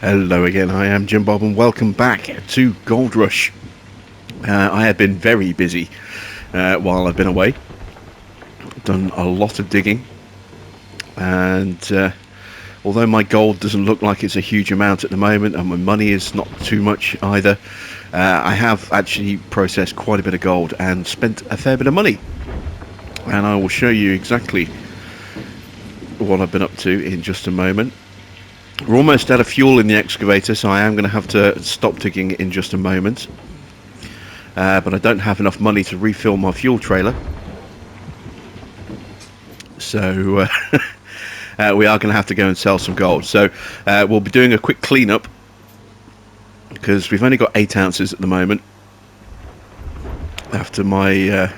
Hello again, I am Jim Bob and welcome back to Gold Rush. I have been very busy while I've been away. Done a lot of digging, and although my gold doesn't look like it's a huge amount at the moment and my money is not too much either, I have actually processed quite a bit of gold and spent a fair bit of money. And I will show you exactly what I've been up to in just a moment. We're almost out of fuel in the excavator, so I am going to have to stop digging in just a moment. But I don't have enough money to refill my fuel trailer. So we are going to have to go and sell some gold. So we'll be doing a quick cleanup because we've only got 8 ounces at the moment after my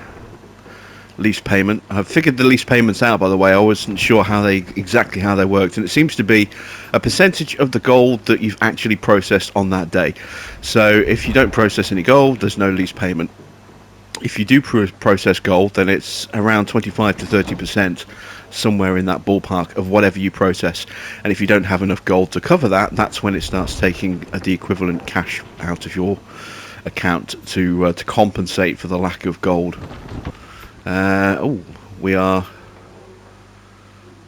lease payment. I've figured the lease payments out, by the way. I wasn't sure exactly how they worked, and it seems to be a percentage of the gold that you've actually processed on that day. So if you don't process any gold, there's no lease payment. If you do process gold, then it's around 25 to 30%, somewhere in that ballpark of whatever you process. And if you don't have enough gold to cover that, that's when it starts taking the equivalent cash out of your account to compensate for the lack of gold. We are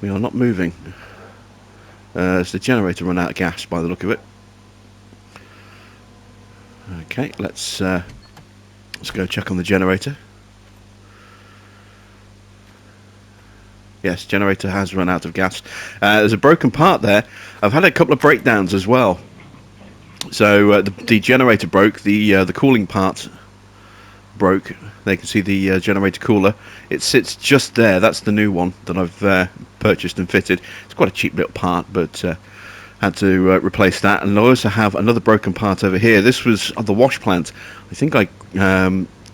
not moving. It's the generator run out of gas by the look of it. Okay, let's go check on the generator. Yes, generator has run out of gas. There's a broken part there. I've had a couple of breakdowns as well. So the generator broke. The cooling part broke. They can see the generator cooler. It sits just there. That's the new one that I've purchased and fitted. It's quite a cheap little part, but had to replace that. And I also have another broken part over here. This was the wash plant. I think I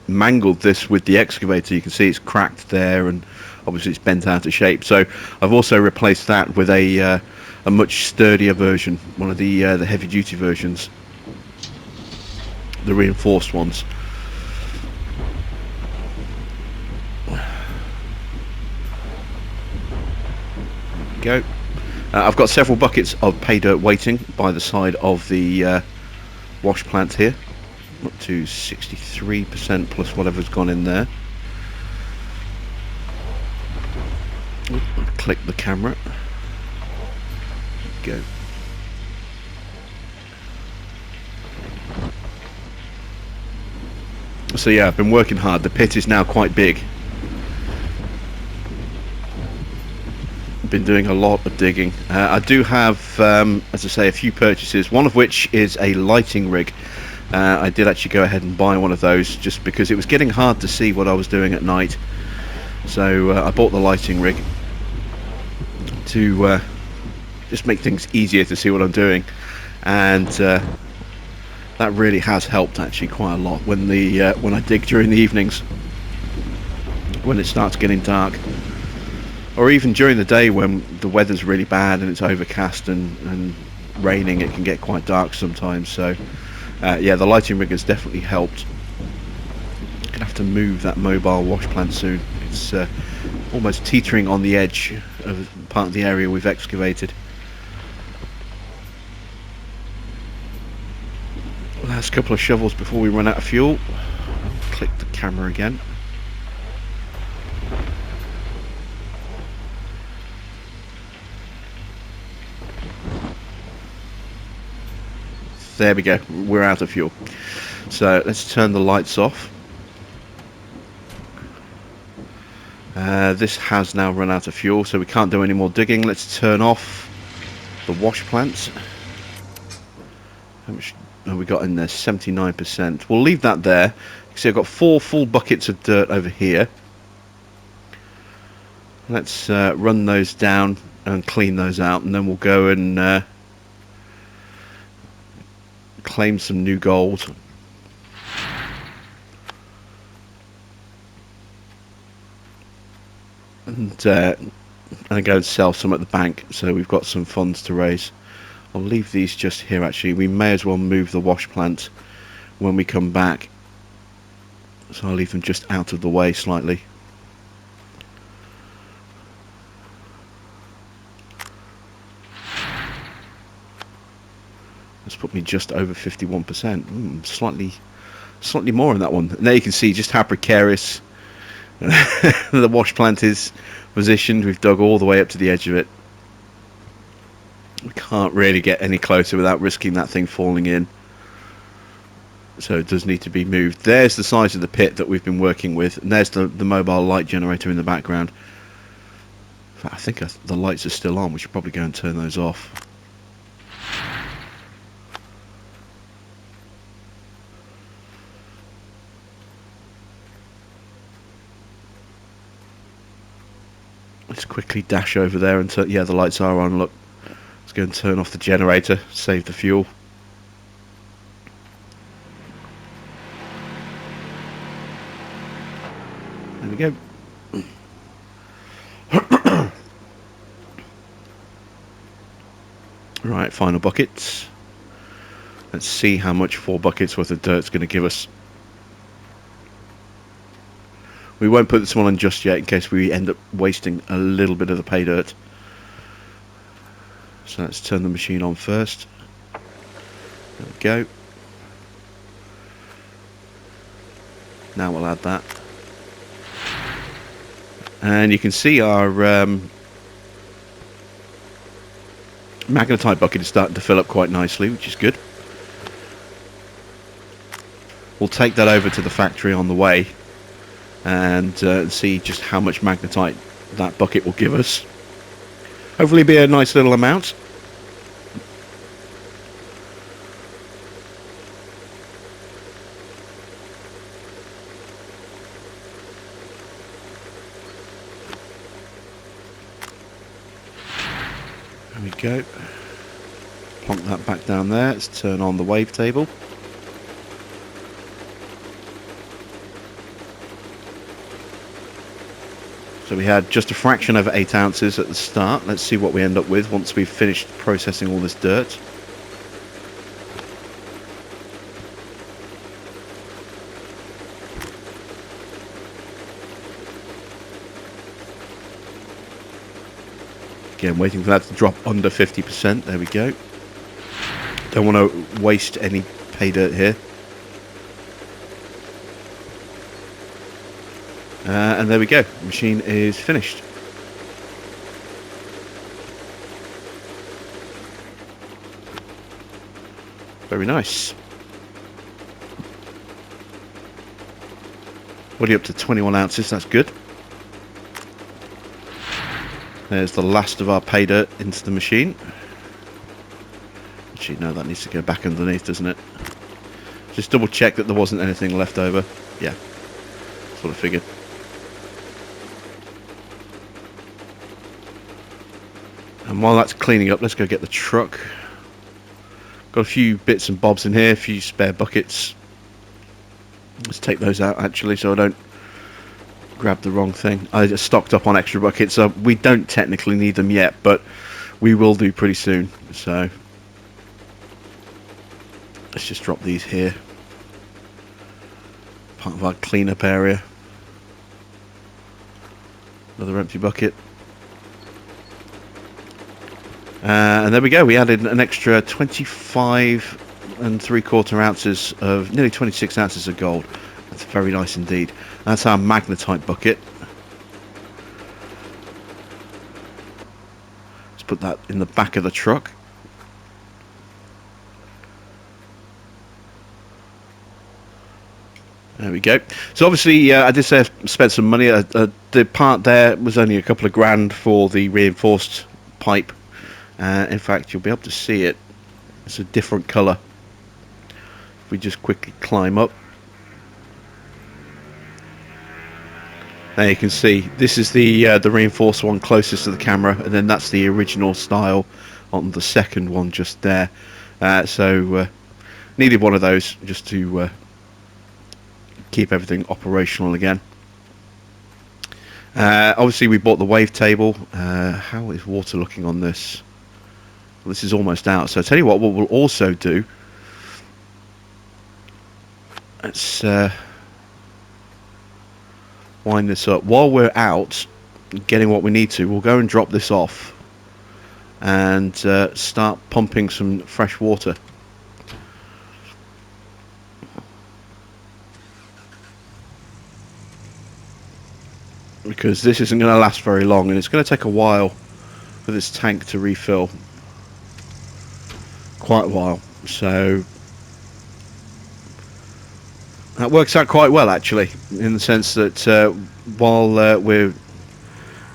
mangled this with the excavator. You can see it's cracked there, and obviously it's bent out of shape. So I've also replaced that with a much sturdier version, one of the heavy duty versions, the reinforced ones. Go. I've got several buckets of pay dirt waiting by the side of the wash plant here, up to 63% plus whatever's gone in there. Click the camera. Go. So yeah, I've been working hard. The pit is now quite big. Been doing a lot of digging. I do have, as I say, a few purchases, one of which is a lighting rig. I did actually go ahead and buy one of those just because it was getting hard to see what I was doing at night. So I bought the lighting rig to just make things easier to see what I'm doing, and that really has helped actually quite a lot when I dig during the evenings when it starts getting dark. Or even during the day when the weather's really bad and it's overcast and raining, it can get quite dark sometimes. So yeah, the lighting rig has definitely helped. Gonna have to move that mobile wash plant soon. It's almost teetering on the edge of part of the area we've excavated. Last couple of shovels before we run out of fuel. Click the camera again. There we go, we're out of fuel. So let's turn the lights off. This has now run out of fuel, so we can't do any more digging. Let's turn off the wash plant. How much have we got in there? 79%. We'll leave that there. You see I've got 4 full buckets of dirt over here. Let's run those down and clean those out, and then we'll go and claim some new gold. And go and sell some at the bank, so we've got some funds to raise. I'll leave these just here actually. We may as well move the wash plant when we come back, so I'll leave them just out of the way slightly. That's put me just over 51%. Slightly more on that one. And there you can see just how precarious the wash plant is positioned. We've dug all the way up to the edge of it. We can't really get any closer without risking that thing falling in. So it does need to be moved. There's the size of the pit that we've been working with, and there's the mobile light generator in the background. In fact, I think the lights are still on. We should probably go and turn those off. Let's quickly dash over there and yeah, the lights are on. Look, let's go and turn off the generator, save the fuel. There we go. Right, final buckets. Let's see how much 4 buckets worth of dirt's going to give us. We won't put this one on just yet in case we end up wasting a little bit of the pay dirt. So let's turn the machine on first. There we go. Now we'll add that. And you can see our magnetite bucket is starting to fill up quite nicely, which is good. We'll take that over to the factory on the way and see just how much magnetite that bucket will give us. Hopefully be a nice little amount. There we go. Plonk that back down there. Let's turn on the wavetable. So we had just a fraction over 8 ounces at the start. Let's see what we end up with once we've finished processing all this dirt. Again, waiting for that to drop under 50%. There we go. Don't want to waste any pay dirt here. And there we go. The machine is finished. Very nice. Already up to 21 ounces. That's good. There's the last of our pay dirt into the machine. Actually, no, that needs to go back underneath, doesn't it? Just double check that there wasn't anything left over. Yeah, that's what I figured. And while that's cleaning up, let's go get the truck. Got a few bits and bobs in here, a few spare buckets. Let's take those out actually, so I don't grab the wrong thing. I just stocked up on extra buckets, so we don't technically need them yet, but we will do pretty soon. So let's just drop these here. Part of our cleanup area. Another empty bucket. And there we go. We added an extra 25 3/4 ounces of nearly 26 ounces of gold. That's very nice indeed. That's our magnetite bucket. Let's put that in the back of the truck. There we go. So obviously I did say I spent some money. The part there was only a couple of grand for the reinforced pipe. In fact, you'll be able to see it. It's a different colour. If we just quickly climb up. There you can see, this is the reinforced one closest to the camera, and then that's the original style on the second one just there. So needed one of those just to keep everything operational again. Obviously we bought the wavetable. How is water looking on this? Well, this is almost out, so I'll tell you what we'll also do. Let's wind this up. While we're out getting what we need to, we'll go and drop this off and start pumping some fresh water. because this isn't going to last very long, and it's going to take a while for this tank to refill. Quite a while. So that works out quite well, actually, in the sense that while we're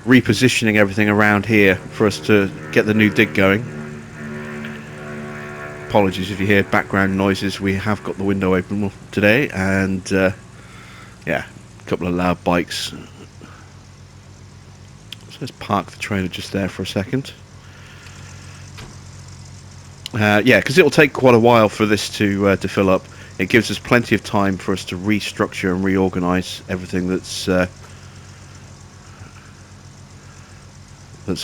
repositioning everything around here for us to get the new dig going. Apologies if you hear background noises. We have got the window open today, and yeah, a couple of loud bikes. So let's park the trailer just there for a second. Yeah, because it will take quite a while for this to fill up. It gives us plenty of time for us to restructure and reorganise everything that's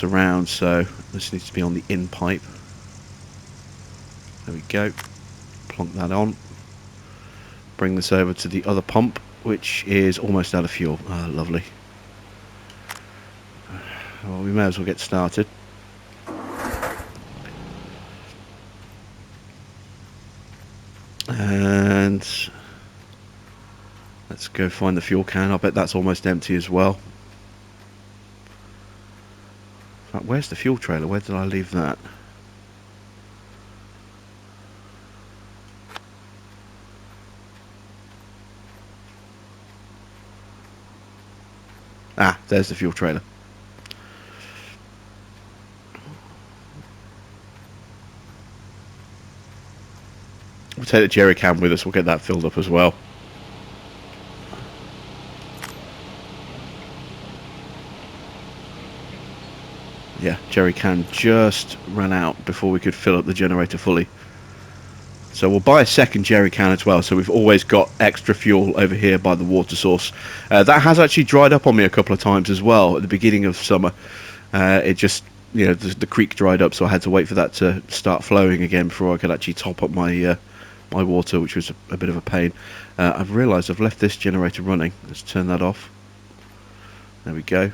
around. So this needs to be on the in pipe. There we go. Plonk that on. Bring this over to the other pump, which is almost out of fuel. Ah, lovely. Well, we may as well get started. And let's go find the fuel can. I bet that's almost empty as well. In fact, where's the fuel trailer? Where did I leave that? Ah, there's the fuel trailer. We'll take the jerry can with us. We'll get that filled up as well. Yeah, jerry can just ran out before we could fill up the generator fully. So we'll buy a second jerry can as well, so we've always got extra fuel over here by the water source. That has actually dried up on me a couple of times as well at the beginning of summer. It just, you know, the creek dried up, so I had to wait for that to start flowing again before I could actually top up my my water, which was a bit of a pain. I've realised I've left this generator running. Let's turn that off. There we go.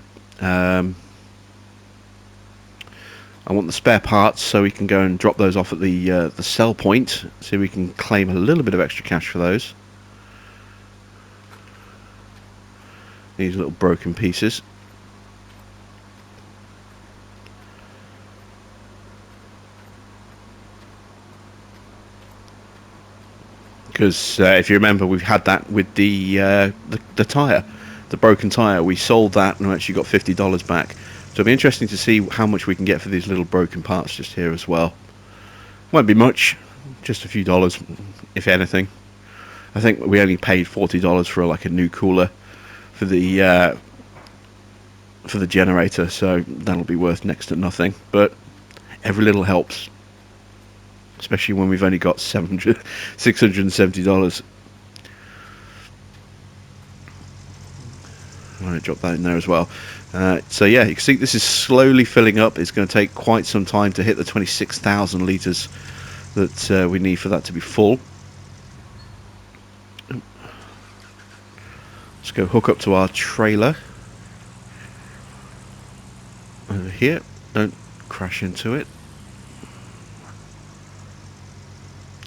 I want the spare parts so we can go and drop those off at the sell point, so we can claim a little bit of extra cash for those. These little broken pieces. Because if you remember, we've had that with the tyre, the broken tyre. We sold that and actually got $50 back. So it'll be interesting to see how much we can get for these little broken parts just here as well. Won't be much, just a few dollars, if anything. I think we only paid $40 for like a new cooler for the generator, so that'll be worth next to nothing. But every little helps, especially when we've only got $670. I'm going to drop that in there as well. So yeah, you can see this is slowly filling up. It's going to take quite some time to hit the 26,000 litres that we need for that to be full. Let's go hook up to our trailer over here. Don't crash into it.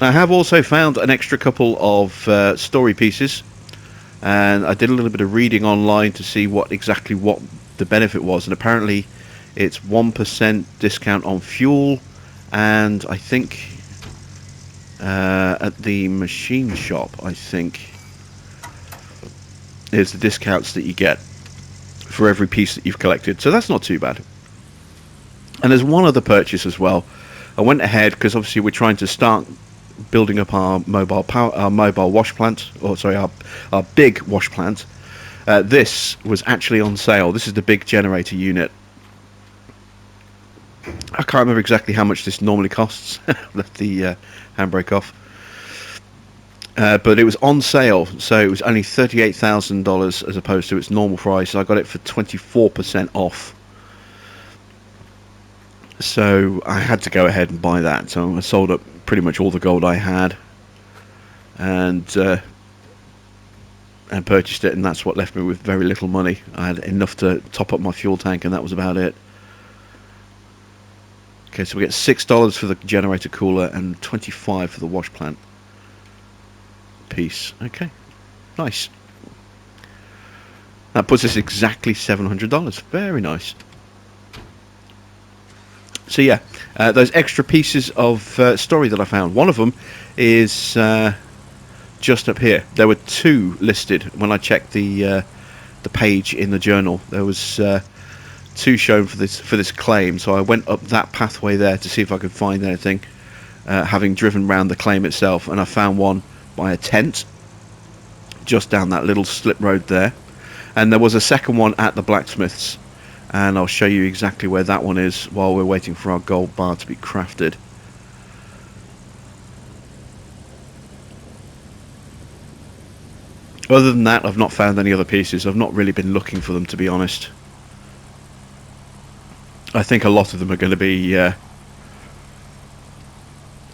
I have also found an extra couple of story pieces, and I did a little bit of reading online to see what the benefit was, and apparently it's 1% discount on fuel, and I think at the machine shop, I think, is the discounts that you get for every piece that you've collected, so that's not too bad. And there's one other purchase as well. I went ahead because obviously we're trying to start building up our mobile wash plant, or sorry, our big wash plant. This was actually on sale. This is the big generator unit. I can't remember exactly how much this normally costs. Left the handbrake off. But it was on sale, so it was only $38,000 as opposed to its normal price. I got it for 24% off. So I had to go ahead and buy that. So I sold up pretty much all the gold I had, and purchased it, and that's what left me with very little money. I had enough to top up my fuel tank, and that was about it. Okay, so we get $6 for the generator cooler and $25 for the wash plant piece. Okay, nice. That puts us exactly $700. Very nice. So yeah, those extra pieces of story that I found. One of them is just up here. There were two listed when I checked the page in the journal. There was two shown for this claim. So I went up that pathway there to see if I could find anything, having driven round the claim itself, and I found one by a tent just down that little slip road there. And there was a second one at the blacksmith's, and I'll show you exactly where that one is while we're waiting for our gold bar to be crafted. Other than that, I've not found any other pieces. I've not really been looking for them, to be honest. I think a lot of them are going to be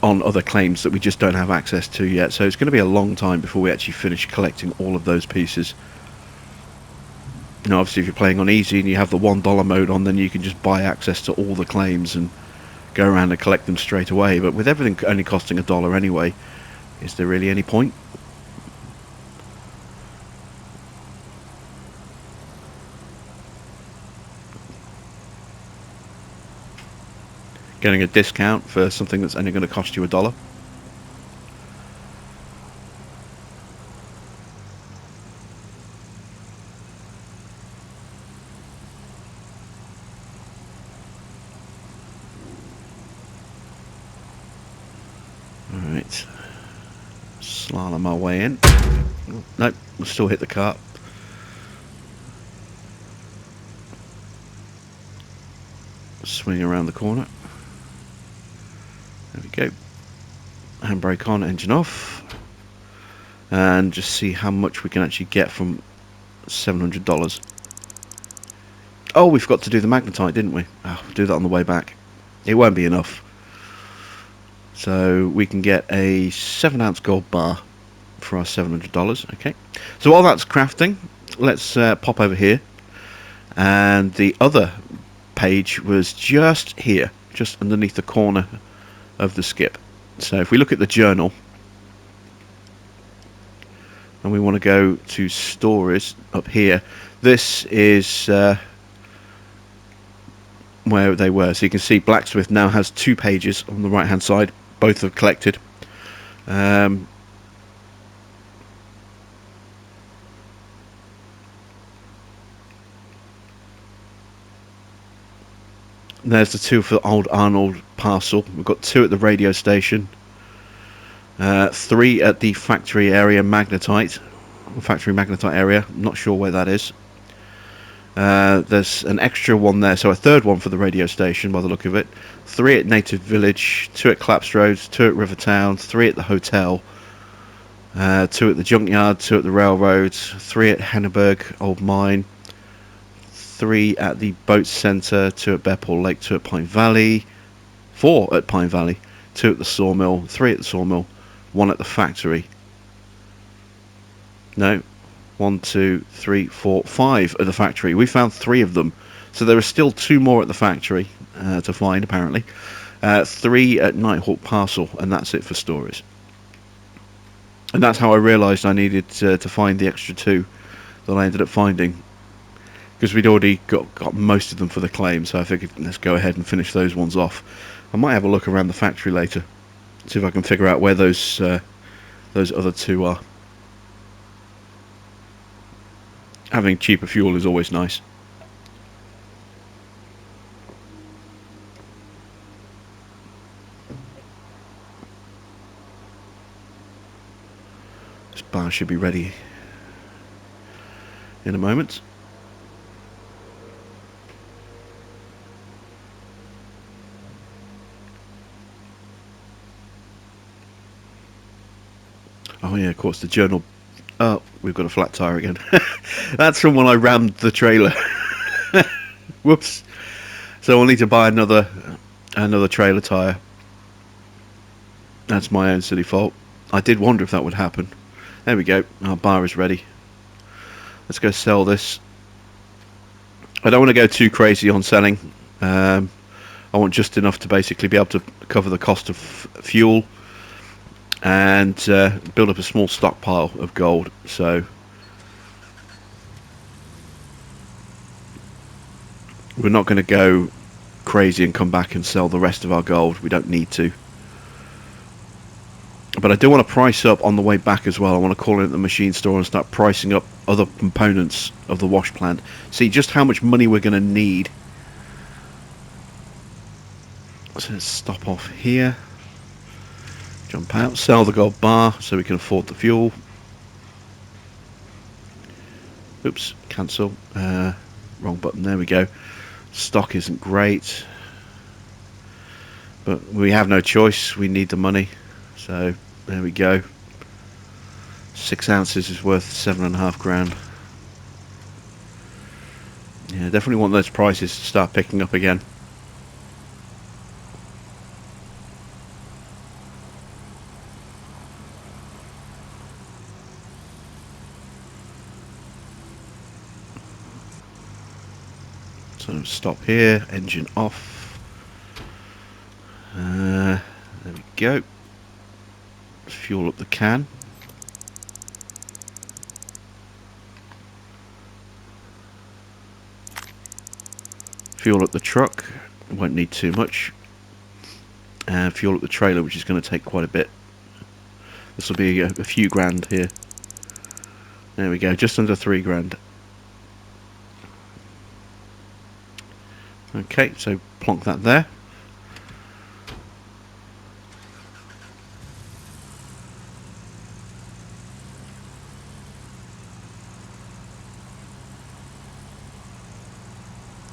on other claims that we just don't have access to yet, so it's going to be a long time before we actually finish collecting all of those pieces. You know, obviously if you're playing on easy and you have the $1 mode on, then you can just buy access to all the claims and go around and collect them straight away. But with everything only costing $1 anyway, is there really any point? Getting a discount for something that's only going to cost you $1. Alright, slalom my way in. Oh, nope, we'll still hit the cart. Swing around the corner. There we go. Handbrake on, engine off. And just see how much we can actually get from $700. Oh, we forgot to do the magnetite, didn't we? Oh, we'll do that on the way back. It won't be enough. So we can get a 7-ounce gold bar for our $700. Okay. So while that's crafting, let's pop over here. And the other page was just here, just underneath the corner of the skip. So if we look at the journal, and we want to go to stories up here, this is where they were. So you can see blacksmith now has 2 pages on the right hand side, both have collected. There's the 2 for the old Arnold parcel. We've got 2 at the radio station, 3 at the factory area magnetite, area. I'm not sure where that is. There's an extra one there, so a 3rd one for the radio station by the look of it. 3 at Native Village, 2 at Claps Road, 2 at Rivertown, 3 at the hotel, 2 at the junkyard, 2 at the railroad, 3 at Henneberg Old Mine, 3 at the boat centre, 2 at Bearpaw Lake, 2 at Pine Valley, 4 at Pine Valley, 2 at the sawmill, 3 at the sawmill, 1 at the factory. No, 1, 2, 3, 4, 5 at the factory. We found 3 of them, so there are still 2 more at the factory to find, apparently. 3 at Nighthawk Parcel, and that's it for stories. And that's how I realised I needed to find the extra 2 that I ended up finding, because we'd already got most of them for the claim. So I figured, let's go ahead and finish those ones off. I might have a look around the factory later, see if I can figure out where those other 2 are. Having cheaper fuel is always nice. This bar should be ready in a moment. Oh yeah, of course, the journal. Oh, we've got a flat tyre again. That's from when I rammed the trailer. Whoops. So I'll need to buy another trailer tyre. That's my own silly fault. I did wonder if that would happen. There we go. Our bar is ready. Let's go sell this. I don't want to go too crazy on selling. I want just enough to basically be able to cover the cost of fuel and build up a small stockpile of gold. So We're not going to go crazy and come back and sell the rest of our gold. We don't need to. But I do want to price up on the way back as well. I want to call in at the machine store and start pricing up other components of the wash plant. See just how much money we're going to need. So let's stop off here. Jump out, sell the gold bar so we can afford the fuel. Oops, cancel. Wrong button, there we go. Stock isn't great. But we have no choice, we need the money. So, there we go. 6 ounces is worth 7.5 grand. Yeah, definitely want those prices to start picking up again. So stop here, engine off. There we go. Let's fuel up the can. Fuel up the truck, won't need too much. And fuel up the trailer, which is going to take quite a bit. This will be a few grand here. There we go, just under 3 grand. Okay, so plonk that there.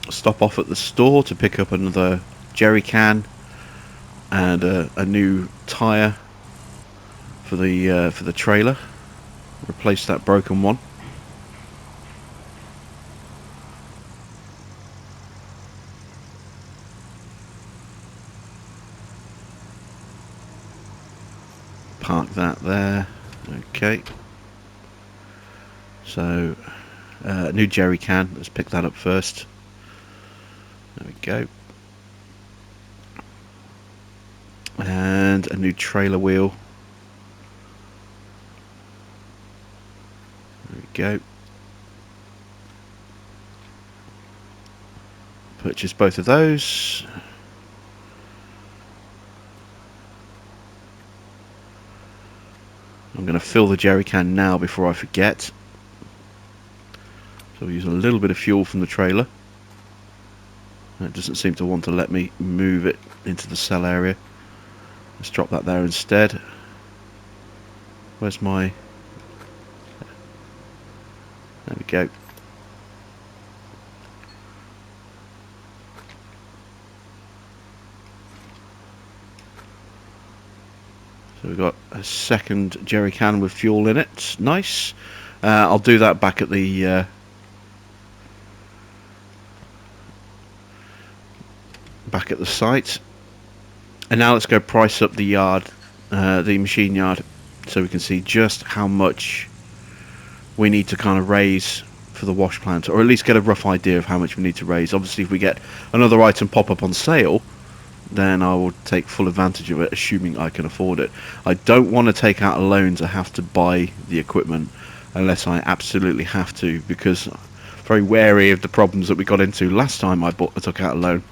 Stop off at the store to pick up another jerry can and a new tyre for the trailer. Replace that broken one. Park that there. Okay. So new jerry can. Let's pick that up first. There we go. And a new trailer wheel. There we go. Purchase both of those. I'm going to fill the jerry can now before I forget. So we'll use a little bit of fuel from the trailer. It doesn't seem to want to let me move it into the cell area. Let's drop that there instead. Where's my... There we go. So we've got a second jerry can with fuel in it. Nice. I'll do that back at the... back at the site. And now let's go price up the yard, the machine yard, so we can see just how much we need to kind of raise for the wash plant, or at least get a rough idea of how much we need to raise. Obviously if we get another item pop up on sale, then I will take full advantage of it, assuming I can afford it. I don't want to take out a loan to have to buy the equipment unless I absolutely have to, because I'm very wary of the problems that we got into last time I took out a loan.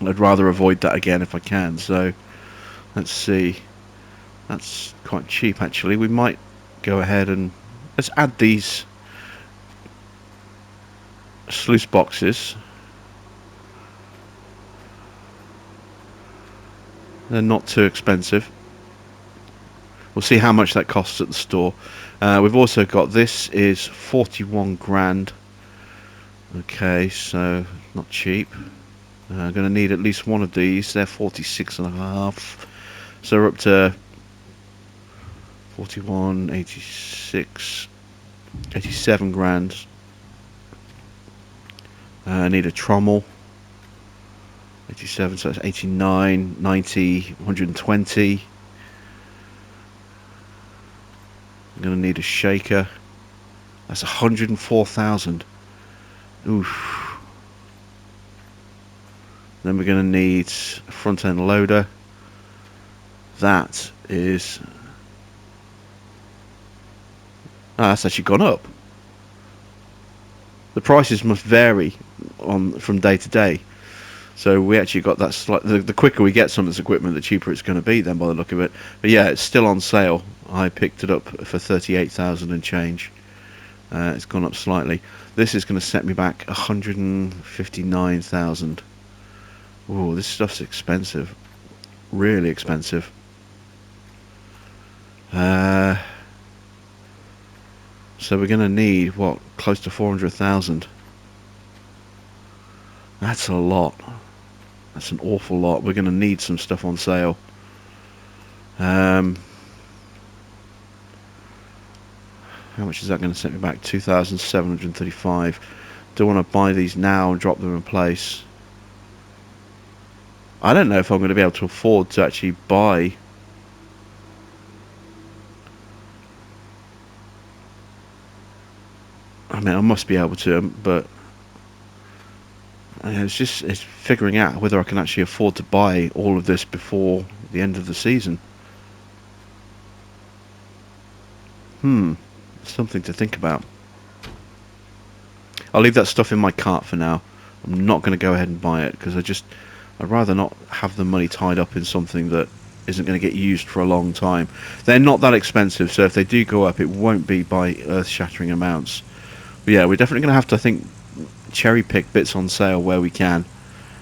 I'd rather avoid that again if I can. So let's see. That's quite cheap actually. We might go ahead and let's add these sluice boxes. They're not too expensive. We'll see how much that costs at the store. We've also got, this is 41 grand. Okay, so not cheap. I'm going to need at least one of these. They're 46.5. So we're up to 41, 86, 87 grand. I need a trommel. 87, so that's 89, 90, 120. I'm going to need a shaker. That's 104,000. Oof. Then we're going to need a front end loader. That is... that's actually gone up. The prices must vary on from day to day. So we actually got that the quicker we get some of this equipment, the cheaper it's going to be then by the look of it. But yeah, it's still on sale. I picked it up for 38,000 and change. It's gone up slightly. This is going to set me back 159,000. Oh, this stuff's expensive. Really expensive. So we're going to need, what, close to 400,000. That's a lot. That's an awful lot. We're going to need some stuff on sale. How much is that going to set me back? 2,735. Do want to buy these now and drop them in place. I don't know if I'm going to be able to afford to actually buy. I mean, I must be able to, but it's figuring out whether I can actually afford to buy all of this before the end of the season. Something to think about. I'll leave that stuff in my cart for now. I'm not going to go ahead and buy it because I'd rather not have the money tied up in something that isn't going to get used for a long time. They're not that expensive, so if they do go up, it won't be by earth-shattering amounts. But yeah, we're definitely going to have to, I think, cherry pick bits on sale where we can,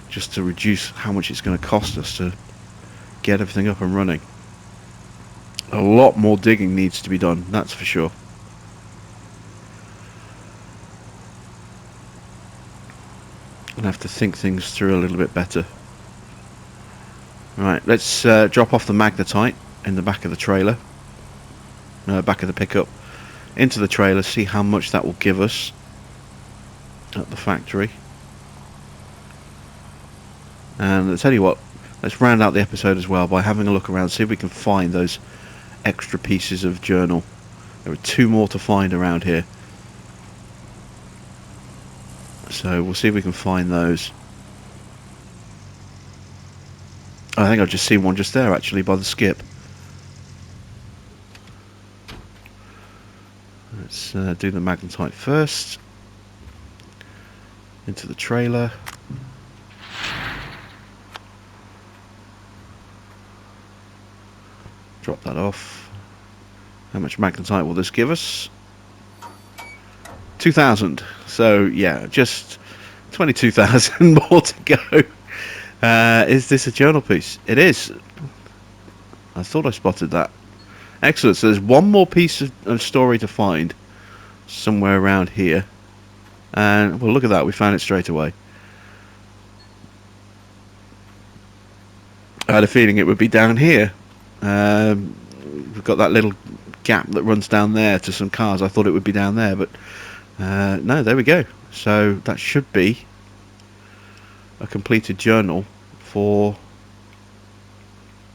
just to reduce how much it's going to cost us to get everything up and running. A lot more digging needs to be done, that's for sure. I'm going to have to think things through a little bit better. Right, let's drop off the magnetite in the back of the trailer. Back of the pickup. Into the trailer, see how much that will give us at the factory. And I'll tell you what, let's round out the episode as well by having a look around, see if we can find those extra pieces of journal. There are 2 more to find around here. So we'll see if we can find those. I think I've just seen one just there actually by the skip. Let's do the magnetite first. Into the trailer. Drop that off. How much magnetite will this give us? 2,000. So yeah, just 22,000 more to go. Is this a journal piece? It is. I thought I spotted that. Excellent. So there's one more piece of story to find somewhere around here. And well, look at that. We found it straight away. I had a feeling it would be down here. We've got that little gap that runs down there to some cars. I thought it would be down there, but no, there we go. So that should be a completed journal for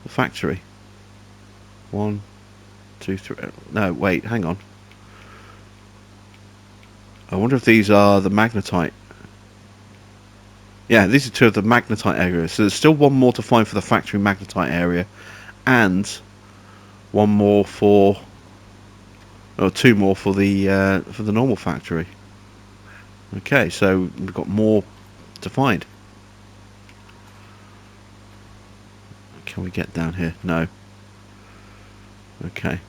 the factory. 1, 2, 3. No, wait, hang on. I wonder if these are the magnetite. Yeah, these are 2 of the magnetite areas. So there's still 1 more to find for the factory magnetite area, and 1 more for, or 2 more for the normal factory. Okay, so we've got more to find. Can we get down here? No. Okay.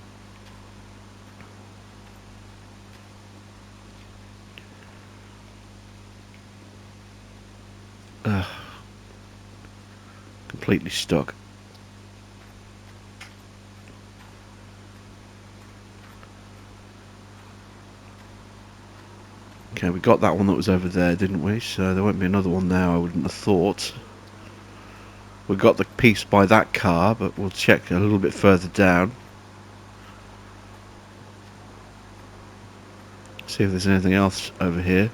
Completely stuck. Okay, we got that one that was over there, didn't we? So there won't be another one now, I wouldn't have thought. We got the piece by that car, but we'll check a little bit further down. See if there's anything else over here.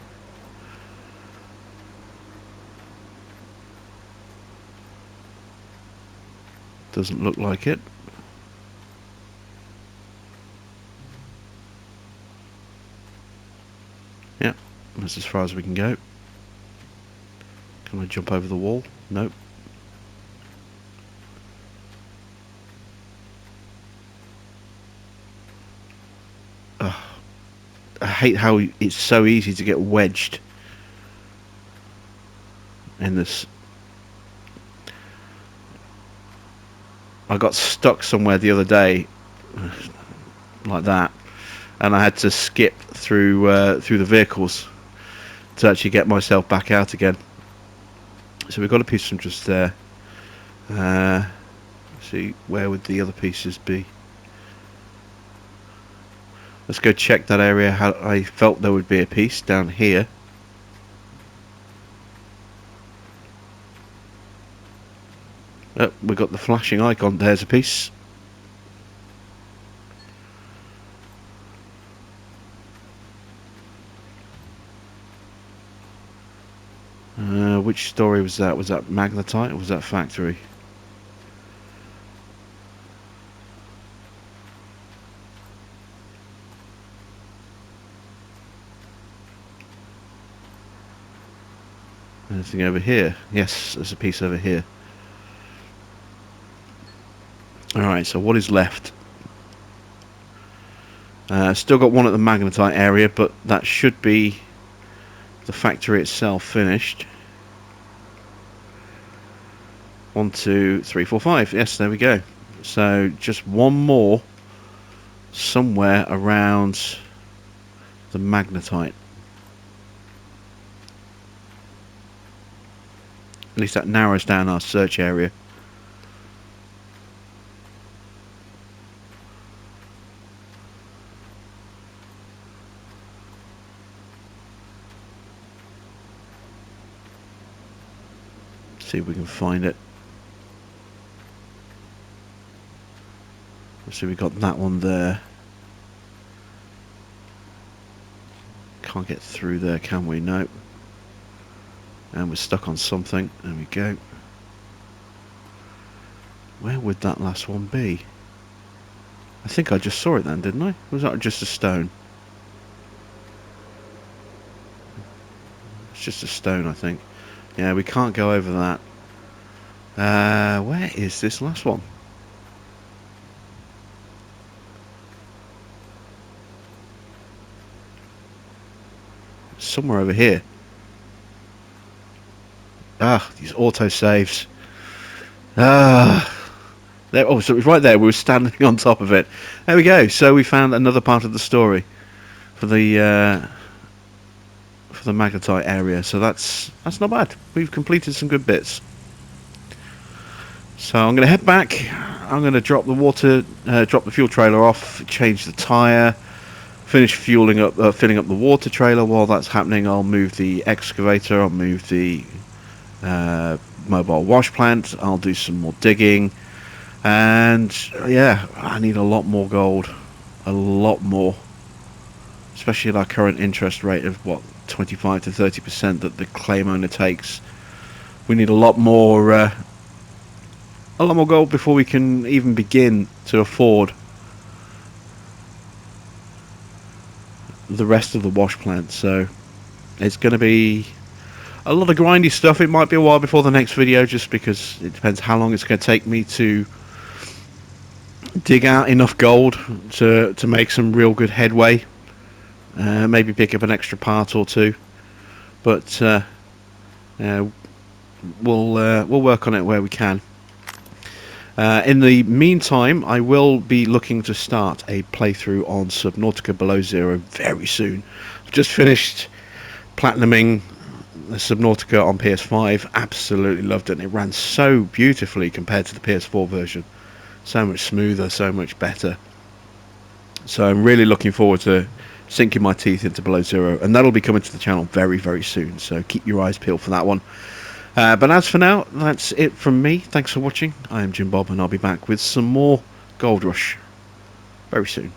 Doesn't look like it. Yeah, that's as far as we can go. Can I jump over the wall? Nope. I hate how it's so easy to get wedged in this. I got stuck somewhere the other day, like that, and I had to skip through the vehicles to actually get myself back out again. So we've got a piece from just there. See, where would the other pieces be? Let's go check that area. How I felt there would be a piece down here. Oh, we got the flashing icon. There's a piece. Which story was that? Was that magnetite or was that factory? Anything over here? Yes, there's a piece over here. Alright, so what is left? Still got one at the magnetite area, but that should be the factory itself finished. 1, 2, 3, 4, 5. Yes, there we go. So just one more somewhere around the magnetite. At least that narrows down our search area. See if we can find it. So we got that one there. Can't get through there, can we? No. And we're stuck on something. There we go. Where would that last one be? I think I just saw it then, didn't I? Or was that just a stone? It's just a stone, I think. Yeah, we can't go over that. Where is this last one? Somewhere over here. Ah, these auto saves. Ah, there. Oh, so it was right there. We were standing on top of it. There we go. So we found another part of the story for the magnetite area. So that's not bad. We've completed some good bits. So I'm going to head back. I'm going to drop the fuel trailer off, change the tyre, finish filling up the water trailer. While that's happening, I'll move the excavator. I'll move the mobile wash plant. I'll do some more digging, and yeah, I need a lot more gold, a lot more, especially at our current interest rate of what 25 to 30% that the claim owner takes. We need a lot more gold before we can even begin to afford the rest of the wash plant. So it's going to be a lot of grindy stuff. It might be a while before the next video, just because it depends how long it's going to take me to dig out enough gold to make some real good headway. Maybe pick up an extra part or two, but we'll work on it where we can. In the meantime, I will be looking to start a playthrough on Subnautica Below Zero very soon. I've just finished platinuming the Subnautica on PS5. Absolutely loved it, and it ran so beautifully compared to the PS4 version. So much smoother, so much better. So I'm really looking forward to sinking my teeth into Below Zero, and that'll be coming to the channel very, very soon. So keep your eyes peeled for that one. But as for now, that's it from me. Thanks for watching. I am Jim Bob, and I'll be back with some more Gold Rush very soon.